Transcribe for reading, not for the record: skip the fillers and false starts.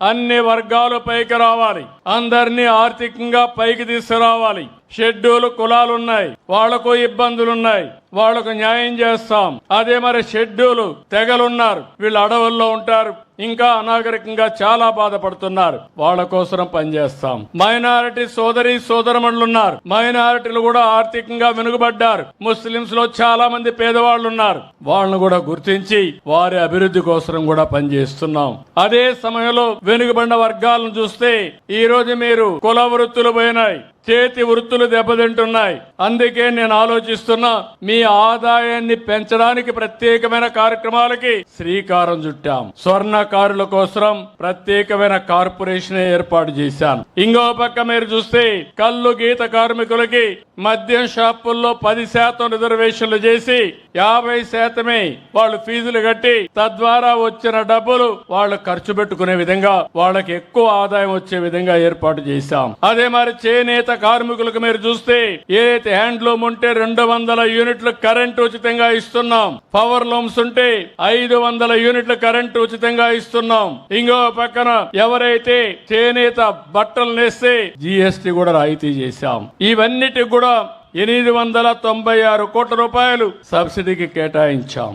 అన్ని వర్గాలు పైకి రావాలి, అందరినీ ఆర్థికంగా పైకి తీసుకురావాలి. షెడ్యూల్ కులాలున్నాయి, వాళ్లకు ఇబ్బందులున్నాయి, వాళ్లకు న్యాయం చేస్తాం. అదే మరి షెడ్యూల్ తెగలున్నారు, వీళ్ళు అడవుల్లో ఉంటారు, ఇంకా అనాగరికంగా చాలా బాధపడుతున్నారు, వాళ్ళ కోసం పనిచేస్తాం. మైనారిటీ సోదరమణులున్నారు, మైనారిటీలు కూడా ఆర్థికంగా వెనుకబడ్డారు. ముస్లింస్ లో చాలా మంది పేదవాళ్లు ఉన్నారు, వాళ్ళను కూడా గుర్తించి వారి అభివృద్ధి కోసం కూడా పనిచేస్తున్నాం. అదే సమయంలో వెనుకబడిన వర్గాలను చూస్తే ఈ రోజు మీరు కుల వృత్తులు పోయినాయి, చేతి వృత్తులు దెబ్బతింటున్నాయి. అందుకే నేను ఆలోచిస్తున్నా, మీ ఆదాయాన్ని పెంచడానికి ప్రత్యేకమైన కార్యక్రమాలకి శ్రీకారం చుట్టాం. స్వర్ణకారుల కోసం ప్రత్యేకమైన కార్పొరేషన్ ఏర్పాటు చేశాను. ఇంకో పక్క మీరు చూస్తే కల్లు గీత కార్మికులకి మద్యం షాపుల్లో 10% రిజర్వేషన్లు చేసి 50% వాళ్ళు ఫీజులు కట్టి తద్వారా వచ్చిన డబ్బులు వాళ్ళు ఖర్చు పెట్టుకునే విధంగా వాళ్ళకి ఎక్కువ ఆదాయం వచ్చే విధంగా ఏర్పాటు చేశాం. అదే మరి చేనేత కార్మికులకు మీరు చూస్తే ఏదైతే హ్యాండ్లూమ్ ఉంటే 200 యూనిట్లు కరెంటు ఉచితంగా ఇస్తున్నాం. పవర్ లూమ్స్ ఉంటే 500 యూనిట్ల కరెంటు ఉచితంగా ఇస్తున్నాం. ఇంకో పక్కన ఎవరైతే చేనేత బట్టలు నేస్తే జీఎస్టీ కూడా రాయితీ చేశాం. ఇవన్నిటికి కూడా 896 కోట్ల రూపాయలు సబ్సిడీకి కేటాయించాం.